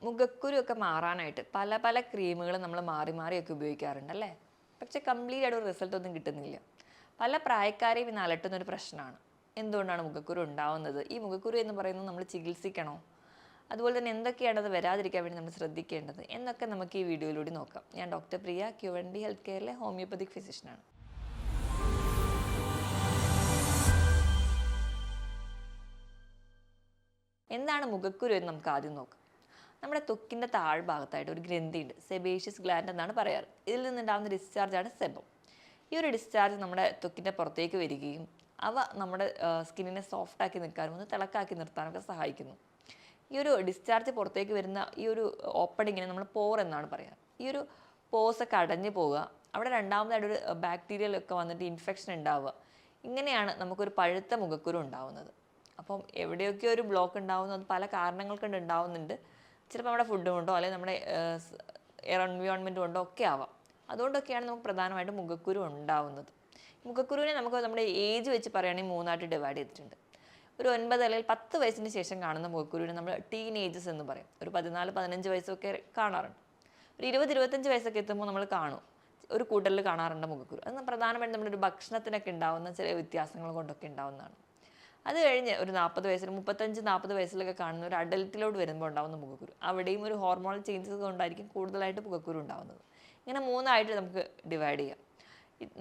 മുഖക്കുരു ഒക്കെ മാറാനായിട്ട് പല പല ക്രീമുകൾ നമ്മൾ മാറി മാറിയൊക്കെ ഉപയോഗിക്കാറുണ്ട് അല്ലേ? പക്ഷെ കംപ്ലീറ്റ് ആയിട്ട് ഒരു റിസൾട്ട് ഒന്നും കിട്ടുന്നില്ല. പല പ്രായക്കാരെയും ഇന്ന് അലട്ടുന്ന ഒരു പ്രശ്നമാണ്. എന്തുകൊണ്ടാണ് മുഖക്കുരു ഉണ്ടാവുന്നത്? ഈ മുഖക്കുരു എന്ന് പറയുന്നത് നമ്മൾ ചികിത്സിക്കണോ? അതുപോലെ തന്നെ എന്തൊക്കെയാണ് അത് വരാതിരിക്കാൻ വേണ്ടി നമ്മൾ ശ്രദ്ധിക്കേണ്ടത് എന്നൊക്കെ നമുക്ക് ഈ വീഡിയോയിലൂടെ നോക്കാം. ഞാൻ ഡോക്ടർ പ്രിയ, QND ഹെൽത്ത് കെയറിലെ ഹോമിയോപ്പതിക് ഫിസിഷ്യനാണ്. എന്താണ് മുഖക്കുരു എന്ന് നമുക്ക് ആദ്യം നോക്കാം. നമ്മുടെ ത്വക്കിൻ്റെ താഴ്ഭാഗത്തായിട്ട് ഒരു ഗ്രന്ഥിയുണ്ട്, സെബേഷ്യസ് ഗ്ലാൻഡ് എന്നാണ് പറയാറ്. ഇതിൽ നിന്നുണ്ടാകുന്ന ഡിസ്ചാർജാണ് സെബം. ഈ ഒരു ഡിസ്ചാർജ് നമ്മുടെ ത്വക്കിൻ്റെ പുറത്തേക്ക് വരികയും അവ നമ്മുടെ സ്കിന്നിനെ സോഫ്റ്റാക്കി നിൽക്കാനും ഒന്ന് തിളക്കാക്കി നിർത്താനൊക്കെ സഹായിക്കുന്നു. ഈ ഒരു ഡിസ്ചാർജ് പുറത്തേക്ക് വരുന്ന ഈ ഒരു ഓപ്പണിങ്ങിനെ നമ്മൾ പോർ എന്നാണ് പറയുക. ഈ ഒരു പോസൊക്കെ അടഞ്ഞു പോവുക, അവിടെ രണ്ടാമതായിട്ടൊരു ബാക്ടീരിയലൊക്കെ വന്നിട്ട് ഇൻഫെക്ഷൻ ഉണ്ടാവുക. ഇങ്ങനെയാണ് നമുക്കൊരു പഴുത്ത മുഖക്കുരു ഉണ്ടാവുന്നത്. അപ്പം എവിടെയൊക്കെ ഒരു ബ്ലോക്ക് ഉണ്ടാവുന്നു, അത് പല കാരണങ്ങൾ കൊണ്ട് ഉണ്ടാവുന്നുണ്ട്. ചിലപ്പോൾ നമ്മുടെ ഫുഡ് കൊണ്ടോ അല്ലെങ്കിൽ നമ്മുടെ എൻവയോൺമെൻറ്റ് കൊണ്ടോ ഒക്കെ ആവാം. അതുകൊണ്ടൊക്കെയാണ് നമുക്ക് പ്രധാനമായിട്ടും മുഖക്കുരു ഉണ്ടാവുന്നത്. മുഖക്കുരുവിനെ നമുക്ക് നമ്മുടെ ഏജ് വെച്ച് പറയുകയാണെങ്കിൽ മൂന്നായിട്ട് ഡിവൈഡ് ചെയ്തിട്ടുണ്ട്. ഒരു 9 അല്ലെങ്കിൽ 10 വയസ്സിന് ശേഷം കാണുന്ന മുഖക്കുരുവിനെ നമ്മൾ ടീനേജസ് എന്ന് പറയും. ഒരു 14-15 വയസ്സൊക്കെ കാണാറുണ്ട്. ഒരു 20-25 വയസ്സൊക്കെ എത്തുമ്പോൾ നമ്മൾ കാണും, ഒരു കൂട്ടലിൽ കാണാറുണ്ട് മുഖക്കുരു. അത് പ്രധാനമായിട്ടും നമ്മുടെ ഒരു ഭക്ഷണത്തിനൊക്കെ ഉണ്ടാവുന്ന ചില വ്യത്യാസങ്ങൾ കൊണ്ടൊക്കെ ഉണ്ടാവുന്നതാണ്. അത് കഴിഞ്ഞ് ഒരു 40 വയസ്സിൽ 35-40 വയസ്സിലൊക്കെ കാണുന്ന ഒരു അഡൽട്ടിലോട്ട് വരുമ്പോൾ ഉണ്ടാകുന്ന മുഖക്കുരു, അവിടെയും ഒരു ഹോർമോണൽ ചേഞ്ചസ് കൊണ്ടായിരിക്കും കൂടുതലായിട്ട് മുഖക്കുരു ഉണ്ടാകുന്നത്. ഇങ്ങനെ മൂന്നായിട്ട് നമുക്ക് ഡിവൈഡ് ചെയ്യാം.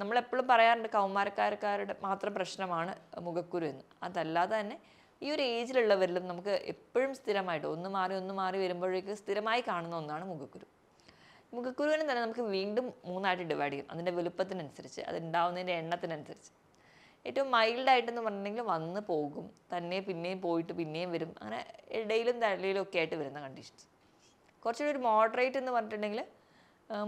നമ്മളെപ്പോഴും പറയാറുണ്ട് കൗമാരക്കാരുടെ മാത്രം പ്രശ്നമാണ് മുഖക്കുരു എന്ന്. അതല്ലാതെ തന്നെ ഈ ഒരു ഏജിലുള്ളവരിലും നമുക്ക് എപ്പോഴും സ്ഥിരമായിട്ട് ഒന്ന് മാറി വരുമ്പോഴേക്ക് സ്ഥിരമായി കാണുന്ന ഒന്നാണ് മുഖക്കുരു. മുഖക്കുരുവിനെ തന്നെ നമുക്ക് വീണ്ടും മൂന്നായിട്ട് ഡിവൈഡ് ചെയ്യും, അതിൻ്റെ വലുപ്പത്തിനനുസരിച്ച്, അത് ഉണ്ടാവുന്നതിൻ്റെ എണ്ണത്തിനനുസരിച്ച്. ഏറ്റവും മൈൽഡായിട്ടെന്ന് പറഞ്ഞിട്ടുണ്ടെങ്കിൽ വന്ന് പോകും, തന്നെ പിന്നെയും പോയിട്ട് പിന്നെയും വരും, അങ്ങനെ ഇടയിലും തലയിലും ഒക്കെ ആയിട്ട് വരുന്ന കണ്ടീഷൻസ്. കുറച്ചുകൂടി ഒരു മോഡറേറ്റ് എന്ന് പറഞ്ഞിട്ടുണ്ടെങ്കിൽ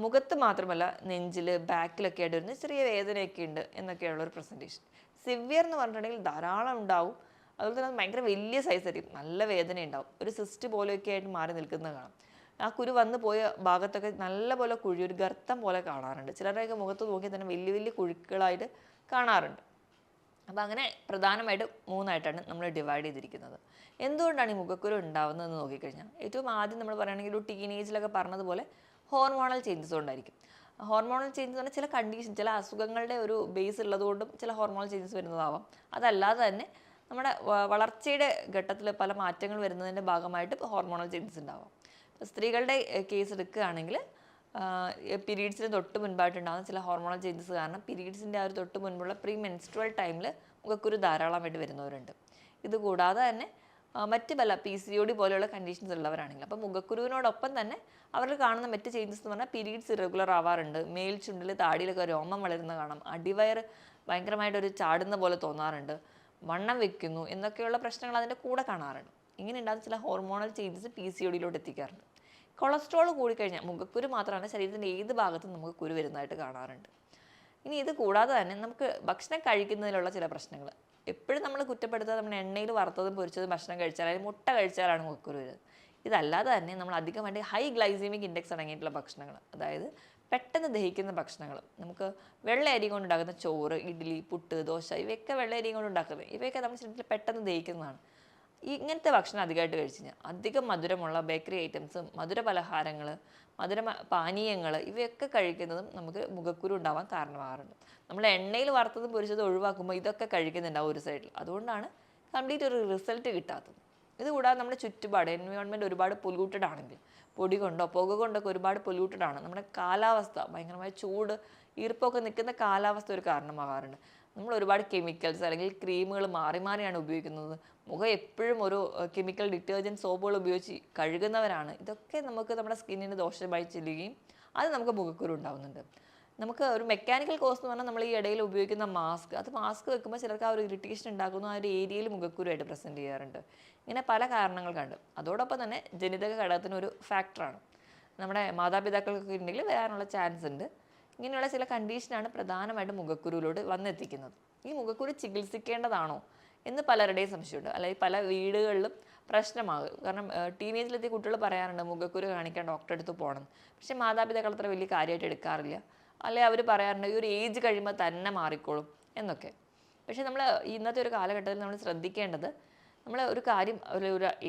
മുഖത്ത് മാത്രമല്ല നെഞ്ചിൽ ബാക്കിലൊക്കെ ആയിട്ട് വരുന്ന ചെറിയ വേദനയൊക്കെ ഉണ്ട് എന്നൊക്കെയുള്ളൊരു പ്രസൻറ്റേഷൻ. സിവിയർ എന്ന് പറഞ്ഞിട്ടുണ്ടെങ്കിൽ ധാരാളം ഉണ്ടാവും, അതുപോലെ തന്നെ ഭയങ്കര വലിയ സൈസ് ആയിരിക്കും, നല്ല വേദന ഉണ്ടാവും, ഒരു സിസ്റ്റ് പോലെയൊക്കെ ആയിട്ട് മാറി നിൽക്കുന്നത് കാണാം. ആ കുരു വന്ന് പോയ ഭാഗത്തൊക്കെ നല്ല പോലെ കുഴി, ഒരു ഗർത്തം പോലെ കാണാറുണ്ട്. ചിലരുടെയൊക്കെ മുഖത്ത് നോക്കിയാൽ തന്നെ വലിയ വലിയ കുഴുക്കളായിട്ട് കാണാറുണ്ട്. അപ്പോൾ അങ്ങനെ പ്രധാനമായിട്ട് മൂന്നായിട്ടാണ് നമ്മൾ ഡിവൈഡ് ചെയ്തിരിക്കുന്നത്. എന്തുകൊണ്ടാണ് ഈ മുഖക്കുരു ഉണ്ടാവുന്നതെന്ന് നോക്കിക്കഴിഞ്ഞാൽ ഏറ്റവും ആദ്യം നമ്മൾ പറയുകയാണെങ്കിൽ ഒരു ടീനേജിലൊക്കെ പറഞ്ഞതുപോലെ ഹോർമോണൽ ചേഞ്ചസ് കൊണ്ടായിരിക്കും. ഹോർമോണൽ ചേഞ്ചസ് പറഞ്ഞാൽ ചില കണ്ടീഷൻ, ചില അസുഖങ്ങളുടെ ഒരു ബേസ് ഉള്ളതുകൊണ്ടും ചില ഹോർമോണൽ ചേഞ്ചസ് വരുന്നതാവാം. അതല്ലാതെ തന്നെ നമ്മുടെ വളർച്ചയുടെ ഘട്ടത്തിൽ പല മാറ്റങ്ങൾ വരുന്നതിൻ്റെ ഭാഗമായിട്ട് ഹോർമോണൽ ചേഞ്ചസ് ഉണ്ടാവാം. ഇപ്പോൾ സ്ത്രീകളുടെ കേസ് എടുക്കുകയാണെങ്കിൽ പീരീഡ്സിന് തൊട്ട് മുൻപായിട്ടുണ്ടാകുന്ന ചില ഹോർമോണൽ ചേഞ്ചസ് കാരണം പീരീഡ്സിൻ്റെ ആ ഒരു തൊട്ട് മുൻപുള്ള പ്രീ മെൻസ്ട്രുവൽ ടൈമിൽ മുഖക്കുരു ധാരാളമായിട്ട് വരുന്നവരുണ്ട്. ഇതുകൂടാതെ തന്നെ മറ്റ് പല PCOD പോലെയുള്ള കണ്ടീഷൻസ് ഉള്ളവരാണെങ്കിൽ അപ്പോൾ മുഖക്കുരുവിനോടൊപ്പം തന്നെ അവരിൽ കാണുന്ന മറ്റ് ചേഞ്ചസ് എന്ന് പറഞ്ഞാൽ പീരീഡ്സ് ഇറഗുലർ ആവാറുണ്ട്, മേൽ ചുണ്ടിൽ താടിയിലൊക്കെ രോമം വളരുന്ന കാണാം, അടിവയർ ഭയങ്കരമായിട്ടൊരു ചാടുന്ന പോലെ തോന്നാറുണ്ട്, വണ്ണം വെക്കുന്നു എന്നൊക്കെയുള്ള പ്രശ്നങ്ങൾ അതിൻ്റെ കൂടെ കാണാറുണ്ട്. ഇങ്ങനെ ഉണ്ടാകുന്ന ചില ഹോർമോണൽ ചേഞ്ചസ് PCODയിലോട്ട് എത്തിക്കാറുണ്ട്. കൊളസ്ട്രോൾ കൂടിക്കഴിഞ്ഞാൽ മുഖക്കുരു മാത്രമല്ല ശരീരത്തിൻ്റെ ഏത് ഭാഗത്തും നമുക്ക് കുരു വരുന്നതായിട്ട് കാണാറുണ്ട്. ഇനി ഇത് കൂടാതെ തന്നെ നമുക്ക് ഭക്ഷണം കഴിക്കുന്നതിലുള്ള ചില പ്രശ്നങ്ങൾ എപ്പോഴും നമ്മൾ കുറ്റപ്പെടുത്താതെ നമ്മൾ എണ്ണയിൽ വറുത്തതും പൊരിച്ചതും ഭക്ഷണം കഴിച്ചാൽ, അല്ലെങ്കിൽ മുട്ട കഴിച്ചാലാണ് മുഖക്കുരു വരുന്നത്. ഇതല്ലാതെ തന്നെ നമ്മൾ അധികമായിട്ട് ഹൈ ഗ്ലൈസീമിക് ഇൻഡെക്സ് അടങ്ങിയിട്ടുള്ള ഭക്ഷണങ്ങൾ, അതായത് പെട്ടെന്ന് ദഹിക്കുന്ന ഭക്ഷണങ്ങൾ, നമുക്ക് വെള്ള അരി കൊണ്ടുണ്ടാക്കുന്ന ചോറ്, ഇഡ്ഡലി, പുട്ട്, ദോശ, ഇവയൊക്കെ വെള്ള അരി കൊണ്ട് ഉണ്ടാക്കുന്നത്, ഇവയൊക്കെ നമ്മുടെ ശരീരത്തിൽ പെട്ടെന്ന് ദഹിക്കുന്നതാണ്. ഇങ്ങനത്തെ ഭക്ഷണം അധികമായിട്ട് കഴിച്ച് കഴിഞ്ഞാൽ അധികം മധുരമുള്ള ബേക്കറി ഐറ്റംസും മധുര പലഹാരങ്ങൾ, മധുര പാനീയങ്ങൾ ഇവയൊക്കെ കഴിക്കുന്നതും നമുക്ക് മുഖക്കുരു ഉണ്ടാവാൻ കാരണമാകാറുണ്ട്. നമ്മൾ എണ്ണയിൽ വറുത്തതും പൊരിച്ചതും ഒഴിവാക്കുമ്പോൾ ഇതൊക്കെ കഴിക്കുന്നുണ്ടാവും ഒരു സൈഡിൽ. അതുകൊണ്ടാണ് കംപ്ലീറ്റ് ഒരു റിസൾട്ട് കിട്ടാത്തത്. ഇതുകൂടാതെ നമ്മുടെ ചുറ്റുപാട് എൻവയോൺമെൻറ്റ് ഒരുപാട് പൊല്യൂട്ടഡ് ആണെങ്കിൽ, പൊടി കൊണ്ടോ പുക കൊണ്ടൊക്കെ ഒരുപാട് പൊല്യൂട്ടഡ് ആണ്, നമ്മുടെ കാലാവസ്ഥ ഭയങ്കരമായ ചൂട് ഈർപ്പമൊക്കെ നിൽക്കുന്ന കാലാവസ്ഥ ഒരു കാരണമാകാറുണ്ട്. നമ്മൾ ഒരുപാട് കെമിക്കൽസ് അല്ലെങ്കിൽ ക്രീമുകൾ മാറി മാറിയാണ് ഉപയോഗിക്കുന്നത്, മുഖം എപ്പോഴും ഒരു കെമിക്കൽ ഡിറ്റർജൻറ്റ് സോപ്പുകൾ ഉപയോഗിച്ച് കഴുകുന്നവരാണ്. ഇതൊക്കെ നമുക്ക് നമ്മുടെ സ്കിന്നിന് ദോഷമായി ചെല്ലുകയും അത് നമുക്ക് മുഖക്കുരു ഉണ്ടാകുന്നുണ്ട്. നമുക്ക് ഒരു മെക്കാനിക്കൽ കോസ് എന്ന് പറഞ്ഞാൽ നമ്മൾ ഈ ഇടയിൽ ഉപയോഗിക്കുന്ന മാസ്ക്, അത് മാസ്ക് വെക്കുമ്പോൾ ചിലർക്ക് ആ ഒരു ഇറിറ്റേഷൻ ഉണ്ടാക്കുന്നു, ആ ഒരു ഏരിയയിൽ മുഖക്കുരുവായിട്ട് പ്രസൻറ്റ് ചെയ്യാറുണ്ട്. ഇങ്ങനെ പല കാരണങ്ങൾ കണ്ട്. അതോടൊപ്പം തന്നെ ജനിതക ഘടകത്തിനൊരു ഫാക്ടറാണ്. നമ്മുടെ മാതാപിതാക്കൾക്കൊക്കെ ഉണ്ടെങ്കിൽ വരാനുള്ള ചാൻസ് ഉണ്ട്. ഇങ്ങനെയുള്ള ചില കണ്ടീഷനാണ് പ്രധാനമായിട്ടും മുഖക്കുരുവിലോട്ട് വന്നെത്തിക്കുന്നത്. ഈ മുഖക്കുരു ചികിത്സിക്കേണ്ടതാണോ എന്ന് പലരുടെയും സംശയമുണ്ട്, അല്ലെങ്കിൽ പല വീടുകളിലും പ്രശ്നമാകും. കാരണം ടീനേജിലെത്തിയ കുട്ടികൾ പറയാറുണ്ട് മുഖക്കുരു കാണിക്കാൻ ഡോക്ടറെ അടുത്ത് പോകണം, പക്ഷേ മാതാപിതാക്കൾ അത്ര വലിയ കാര്യമായിട്ട് എടുക്കാറില്ല. അല്ലെങ്കിൽ അവർ പറയാറുണ്ട് ഈ ഒരു ഏജ് കഴിയുമ്പോൾ തന്നെ മാറിക്കോളും എന്നൊക്കെ. പക്ഷേ നമ്മൾ ഇന്നത്തെ ഒരു കാലഘട്ടത്തിൽ നമ്മൾ ശ്രദ്ധിക്കേണ്ടത് നമ്മൾ ഒരു കാര്യം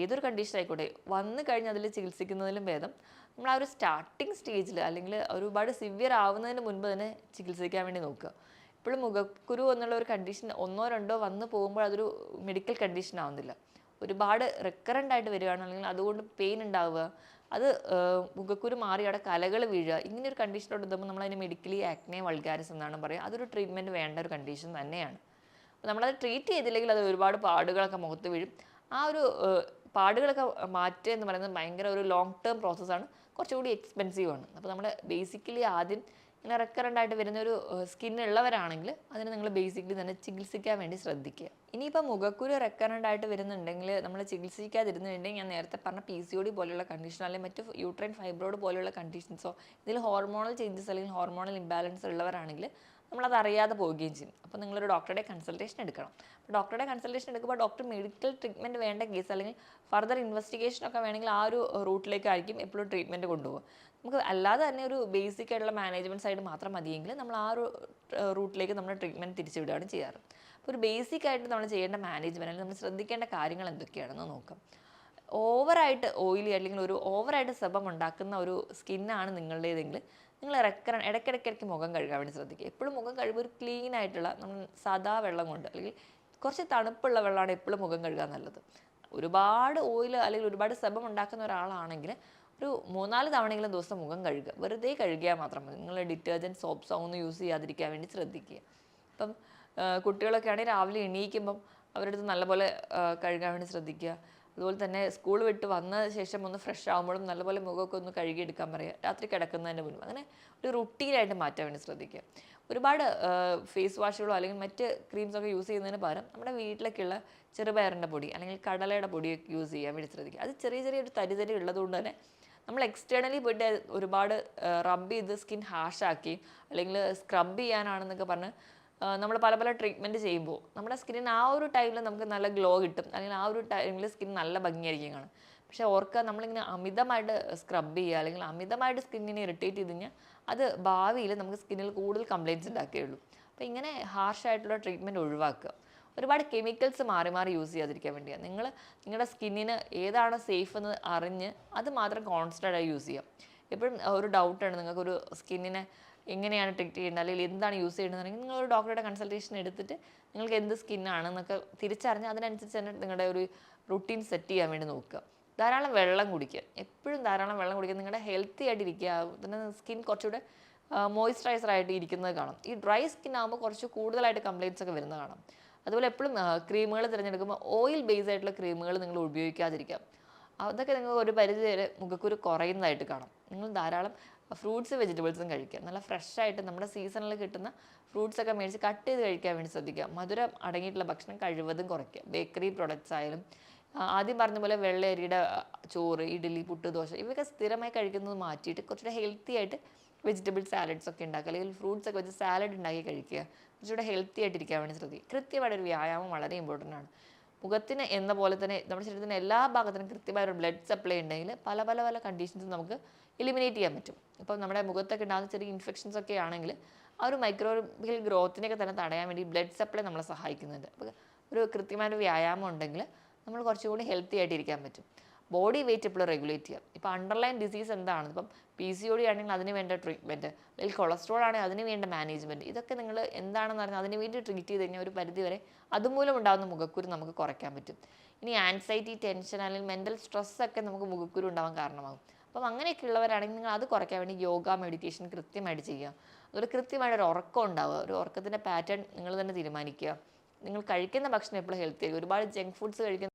ഏതൊരു കണ്ടീഷൻ ആയിക്കോട്ടെ വന്നു കഴിഞ്ഞ് അതിൽ ചികിത്സിക്കുന്നതിലും ഭേദം നമ്മൾ ആ ഒരു സ്റ്റാർട്ടിങ് സ്റ്റേജിൽ അല്ലെങ്കിൽ ഒരുപാട് സിവിയർ ആവുന്നതിന് മുൻപ് തന്നെ ചികിത്സിക്കാൻ വേണ്ടി നോക്കുക. ഇപ്പോഴും മുഖക്കുരു എന്നുള്ള ഒരു കണ്ടീഷൻ ഒന്നോ രണ്ടോ വന്ന് പോകുമ്പോൾ അതൊരു മെഡിക്കൽ കണ്ടീഷൻ ആവുന്നില്ല. ഒരുപാട് റിക്കറൻ്റ് ആയിട്ട് വരികയാണ്, അല്ലെങ്കിൽ അതുകൊണ്ട് പെയിൻ ഉണ്ടാവുക, അത് മുഖക്കുരു മാറി അവിടെ കലകൾ വീഴുക, ഇങ്ങനെ ഒരു കണ്ടീഷനോട് എത്തുമ്പോൾ നമ്മൾ അതിന് മെഡിക്കലി ആക്നെ വൾഗാരിസ് എന്നാണ് പറയുക. അതൊരു ട്രീറ്റ്മെൻറ്റ് വേണ്ട ഒരു കണ്ടീഷൻ തന്നെയാണ്. അപ്പോൾ നമ്മളത് ട്രീറ്റ് ചെയ്തില്ലെങ്കിൽ അത് ഒരുപാട് പാടുകളൊക്കെ മുഖത്ത് വീഴും. ആ ഒരു പാടുകളൊക്കെ മാറ്റുക എന്ന് പറയുന്നത് ഭയങ്കര ഒരു ലോങ് ടേം പ്രോസസ്സാണ്, കുറച്ചുകൂടി എക്സ്പെൻസീവ് ആണ്. അപ്പോൾ നമ്മൾ ബേസിക്കലി ആദ്യം ഇങ്ങനെ റെക്കറൻ്റ് ആയിട്ട് വരുന്ന ഒരു സ്കിൻ ഉള്ളവരാണെങ്കിൽ അതിന് നിങ്ങൾ ബേസിക്കലി തന്നെ ചികിത്സിക്കാൻ വേണ്ടി ശ്രദ്ധിക്കുക. ഇനിയിപ്പോൾ മുഖക്കുരു റെക്കറൻ്റ് ആയിട്ട് വരുന്നുണ്ടെങ്കിൽ നമ്മൾ ചികിത്സിക്കാതിരുന്നുണ്ടെങ്കിൽ ഞാൻ നേരത്തെ പറഞ്ഞ PCOD പോലെയുള്ള കണ്ടീഷൻ അല്ലെങ്കിൽ മറ്റ് യൂട്രൈൻ ഫൈബ്രോയിഡ് പോലെയുള്ള കണ്ടീഷൻസോ ഇതിൽ ഹോർമോണൽ ചേഞ്ചസ് അല്ലെങ്കിൽ ഹോർമോണൽ ഇംബാലൻസ് ഉള്ളവരാണെങ്കിൽ നമ്മളത് അറിയാതെ പോവുകയും ചെയ്യും. അപ്പോൾ നിങ്ങളൊരു ഡോക്ടറുടെ കൺസൾട്ടേഷൻ എടുക്കണം. അപ്പോൾ ഡോക്ടറുടെ കൺസൾട്ടേഷൻ എടുക്കുമ്പോൾ ഡോക്ടർ മെഡിക്കൽ ട്രീറ്റ്മെൻറ്റ് വേണ്ട കേസ് അല്ലെങ്കിൽ ഫർദർ ഇൻവെസ്റ്റിഗേഷനൊക്കെ വേണമെങ്കിൽ ആ ഒരു റൂട്ടിലേക്കായിരിക്കും എപ്പോഴും ട്രീറ്റ്മെൻറ്റ് കൊണ്ടുപോകുക. നമുക്ക് അല്ലാതെ തന്നെ ഒരു ബേസിക് ആയിട്ടുള്ള മാനേജ്മെൻറ്റ് സൈഡ് മാത്രം മതിയെങ്കിൽ നമ്മൾ ആ ഒരു റൂട്ടിലേക്ക് നമ്മൾ ട്രീറ്റ്മെൻറ്റ് തിരിച്ചുവിടുകയാണ് ചെയ്യാറ്. അപ്പോൾ ഒരു ബേസിക് ആയിട്ട് നമ്മൾ ചെയ്യേണ്ട മാനേജ്മെൻറ്റ് അല്ലെങ്കിൽ നമ്മൾ ശ്രദ്ധിക്കേണ്ട കാര്യങ്ങൾ എന്തൊക്കെയാണെന്ന് നോക്കാം. ഓവറായിട്ട് ഓയിലി അല്ലെങ്കിൽ ഒരു ഓവറായിട്ട് സെബം ഉണ്ടാക്കുന്ന ഒരു സ്കിന്നാണ് നിങ്ങളുടേതെങ്കിൽ നിങ്ങൾ ഇടയ്ക്കിടയ്ക്ക് മുഖം കഴുകാൻ വേണ്ടി ശ്രദ്ധിക്കുക. എപ്പോഴും മുഖം കഴുകുമ്പോൾ ഒരു ക്ലീൻ ആയിട്ടുള്ള നമ്മൾ സാദാ വെള്ളം കൊണ്ട് അല്ലെങ്കിൽ കുറച്ച് തണുപ്പുള്ള വെള്ളമാണ് എപ്പോഴും മുഖം കഴുകാൻ നല്ലത്. ഒരുപാട് ഓയിൽ അല്ലെങ്കിൽ ഒരുപാട് സെബം ഉണ്ടാക്കുന്ന ഒരാളാണെങ്കിൽ ഒരു 3-4 തവണയെങ്കിലും ദിവസം മുഖം കഴുകുക. വെറുതെ കഴുകിയാൽ മാത്രം മതി. നിങ്ങൾ ഡിറ്റർജൻറ്റ് സോപ്സോ ഒന്നും യൂസ് ചെയ്യാതിരിക്കാൻ വേണ്ടി ശ്രദ്ധിക്കുക. ഇപ്പം കുട്ടികളൊക്കെ ആണെങ്കിൽ രാവിലെ എണീക്കുമ്പം അവരുടെ അടുത്ത് നല്ലപോലെ കഴുകാൻ വേണ്ടി ശ്രദ്ധിക്കുക. അതുപോലെ തന്നെ സ്കൂൾ വിട്ട് വന്ന ശേഷം ഒന്ന് ഫ്രഷ് ആകുമ്പോഴും നല്ലപോലെ മുഖമൊക്കെ ഒന്ന് കഴുകിയെടുക്കാൻ പറയുക, രാത്രി കിടക്കുന്നതിന് മുൻപ്. അങ്ങനെ ഒരു റുട്ടീനായിട്ട് മാറ്റാൻ വേണ്ടി ശ്രദ്ധിക്കുക. ഒരുപാട് ഫേസ് വാഷുകളോ അല്ലെങ്കിൽ മറ്റ് ക്രീംസൊക്കെ യൂസ് ചെയ്യുന്നതിന് പകരം നമ്മുടെ വീട്ടിലേക്കുള്ള ചെറുപയറിൻ്റെ പൊടി അല്ലെങ്കിൽ കടലയുടെ പൊടിയൊക്കെ യൂസ് ചെയ്യാൻ വേണ്ടി ശ്രദ്ധിക്കുക. അത് ചെറിയൊരു തരി ഉള്ളതുകൊണ്ട് തന്നെ നമ്മൾ എക്സ്റ്റേണലി പോയിട്ട് ഒരുപാട് റബ്ബ് ചെയ്ത് സ്കിൻ ഹാഷാക്കി അല്ലെങ്കിൽ സ്ക്രബ് ചെയ്യാനാണെന്നൊക്കെ പറഞ്ഞ് നമ്മൾ പല ട്രീറ്റ്മെൻറ്റ് ചെയ്യുമ്പോൾ നമ്മുടെ സ്കിന്നിന് ആ ഒരു ടൈമിൽ നമുക്ക് നല്ല ഗ്ലോ കിട്ടും, അല്ലെങ്കിൽ ആ ഒരു ടൈമിൽ സ്കിൻ നല്ല ഭംഗിയായിരിക്കും കാണും. പക്ഷേ ഓർക്കുക, നമ്മളിങ്ങനെ അമിതമായിട്ട് സ്ക്രബ് ചെയ്യുക അല്ലെങ്കിൽ അമിതമായിട്ട് സ്കിന്നിനെ ഇറിറ്റേറ്റ് ചെയ്ത് കഴിഞ്ഞാൽ അത് ഭാവിയിൽ നമുക്ക് സ്കിന്നിൽ കൂടുതൽ കംപ്ലയിൻറ്റ്സ് ഉണ്ടാക്കുകയുള്ളൂ. അപ്പോൾ ഇങ്ങനെ ഹാർഷായിട്ടുള്ള ട്രീറ്റ്മെൻറ്റ് ഒഴിവാക്കുക. ഒരുപാട് കെമിക്കൽസ് മാറി യൂസ് ചെയ്യാതിരിക്കാൻ വേണ്ടിയാണ്. നിങ്ങളുടെ സ്കിന്നിന് ഏതാണ് സേഫ് എന്ന് അറിഞ്ഞ് അത് മാത്രം കോൺസ്റ്റൻ്റ് ആയി യൂസ് ചെയ്യാം. എപ്പോഴും ഒരു ഡൗട്ടാണ് നിങ്ങൾക്കൊരു സ്കിന്നിനെ എങ്ങനെയാണ് ട്രീറ്റ് ചെയ്യേണ്ടത് അല്ലെങ്കിൽ എന്താണ് യൂസ് ചെയ്യേണ്ടതെന്നുണ്ടെങ്കിൽ നിങ്ങളൊരു ഡോക്ടറുടെ കൺസൾട്ടേഷൻ എടുത്തിട്ട് നിങ്ങൾക്ക് എന്ത് സ്കിന്നാണെന്നൊക്കെ തിരിച്ചറിഞ്ഞ് അതിനനുസരിച്ച് തന്നെ നിങ്ങളുടെ ഒരു റുട്ടീൻ സെറ്റ് ചെയ്യാൻ വേണ്ടി നോക്കുക. ധാരാളം വെള്ളം കുടിക്കുക, എപ്പോഴും ധാരാളം വെള്ളം കുടിക്കുക. നിങ്ങളുടെ ഹെൽത്തി ആയിട്ടിരിക്കുക, പിന്നെ സ്കിൻ കുറച്ചുകൂടെ മോയ്സ്ചറൈസർ ആയിട്ട് ഇരിക്കുന്നത് കാണാം. ഈ ഡ്രൈ സ്കിൻ ആകുമ്പോൾ കുറച്ച് കൂടുതലായിട്ട് കംപ്ലയിൻറ്റ്സ് ഒക്കെ വരുന്നത് കാണാം. അതുപോലെ എപ്പോഴും ക്രീമുകൾ തിരഞ്ഞെടുക്കുമ്പോൾ ഓയിൽ ബേസ് ആയിട്ടുള്ള ക്രീമുകൾ നിങ്ങൾ ഉപയോഗിക്കാതിരിക്കാം. അതൊക്കെ നിങ്ങൾക്ക് ഒരു പരിധി വരെ മുഖക്കുരു കുറയുന്നതായിട്ട് കാണാം. നിങ്ങൾ ധാരാളം ഫ്രൂട്ട്സ് വെജിറ്റബിൾസും കഴിക്കുക. നല്ല ഫ്രഷ് ആയിട്ട് നമ്മുടെ സീസണിൽ കിട്ടുന്ന ഫ്രൂട്ട്സൊക്കെ മേടിച്ച് കട്ട് ചെയ്ത് കഴിക്കാൻ വേണ്ടി ശ്രദ്ധിക്കുക. മധുരം അടങ്ങിയിട്ടുള്ള ഭക്ഷണം കഴിവതും കുറയ്ക്കുക. ബേക്കറി പ്രൊഡക്ട്സ് ആയാലും ആദ്യം പറഞ്ഞ പോലെ വെള്ളയരിയുടെ ചോറ്, ഇഡ്ഡലി, പുട്ട്, ദോശ ഇവയൊക്കെ സ്ഥിരമായി കഴിക്കുന്നത് മാറ്റിയിട്ട് കുറച്ചുകൂടെ ഹെൽത്തി ആയിട്ട് വെജിറ്റബിൾ സാലഡ്സ് ഒക്കെ ഉണ്ടാക്കുക, അല്ലെങ്കിൽ ഫ്രൂട്ട്സ് ഒക്കെ വെച്ച് സാലഡ് ഉണ്ടാക്കി കഴിക്കുക. കുറച്ചുകൂടെ ഹെൽത്തി ആയിട്ടിരിക്കാൻ വേണ്ടി ശ്രദ്ധിക്കുക. കൃത്യമായിട്ടൊരു വ്യായാമം വളരെ ഇമ്പോർട്ടൻ്റ് ആണ്. മുഖത്തിന് എന്ന പോലെ തന്നെ നമ്മുടെ ശരീരത്തിൻ്റെ എല്ലാ ഭാഗത്തിനും കൃത്യമായ ഒരു ബ്ലഡ് സപ്ലൈ ഉണ്ടെങ്കിൽ പല കണ്ടീഷൻസും നമുക്ക് എലിമിനേറ്റ് ചെയ്യാൻ പറ്റും. ഇപ്പം നമ്മുടെ മുഖത്തൊക്കെ ഉണ്ടാകുന്ന ചെറിയ ഇൻഫെക്ഷൻസ് ഒക്കെ ആണെങ്കിൽ ആ ഒരു മൈക്രോബിയൽ ഗ്രോത്തിനെയൊക്കെ തന്നെ തടയാൻ വേണ്ടി ബ്ലഡ് സപ്ലൈ നമ്മളെ സഹായിക്കുന്നുണ്ട്. അപ്പോൾ ഒരു കൃത്യമായൊരു വ്യായാമം ഉണ്ടെങ്കിൽ നമ്മൾ കുറച്ചുകൂടി ഹെൽത്തി ആയിട്ട് ഇരിക്കാൻ പറ്റും. ബോഡി വെയിറ്റ് എപ്പോഴും റെഗുലേറ്റ് ചെയ്യുക. ഇപ്പോൾ അണ്ടർലൈൻ ഡിസീസ് എന്താണ്, ഇപ്പം PCOD ആണെങ്കിൽ അതിന് വേണ്ട ട്രീറ്റ്മെൻറ്റ്, അല്ലെങ്കിൽ കൊളസ്ട്രോൾ ആണെങ്കിൽ അതിന് വേണ്ട മാനേജ്മെൻറ്റ്, ഇതൊക്കെ നിങ്ങൾ എന്താണെന്ന് പറഞ്ഞാൽ അതിന് വേണ്ടി ട്രീറ്റ് ചെയ്ത് കഴിഞ്ഞാൽ ഒരു പരിധി വരെ അതുമൂലം ഉണ്ടാകുന്ന മുഖക്കുരു നമുക്ക് കുറയ്ക്കാൻ പറ്റും. ഇനി ആൻസൈറ്റി, ടെൻഷൻ അല്ലെങ്കിൽ മെൻ്റൽ സ്ട്രെസ്സൊക്കെ നമുക്ക് മുഖക്കുരു ഉണ്ടാവാൻ കാരണമാകും. അപ്പം അങ്ങനെയൊക്കെ ഉള്ളവരാണെങ്കിൽ നിങ്ങൾ അത് കുറയ്ക്കാൻ വേണ്ടി യോഗ, മെഡിറ്റേഷൻ കൃത്യമായിട്ട് ചെയ്യുക. അതുപോലെ കൃത്യമായിട്ട് ഒരു ഉറക്കം ഉണ്ടാവുക. ഒരു ഉറക്കത്തിൻ്റെ പാറ്റേൺ നിങ്ങൾ തന്നെ തീരുമാനിക്കുക. നിങ്ങൾ കഴിക്കുന്ന ഭക്ഷണം എപ്പോഴും ഹെൽത്തി ആയിരിക്കും. ഒരുപാട് ജങ്ക് ഫുഡ്സ് കഴിക്കുന്ന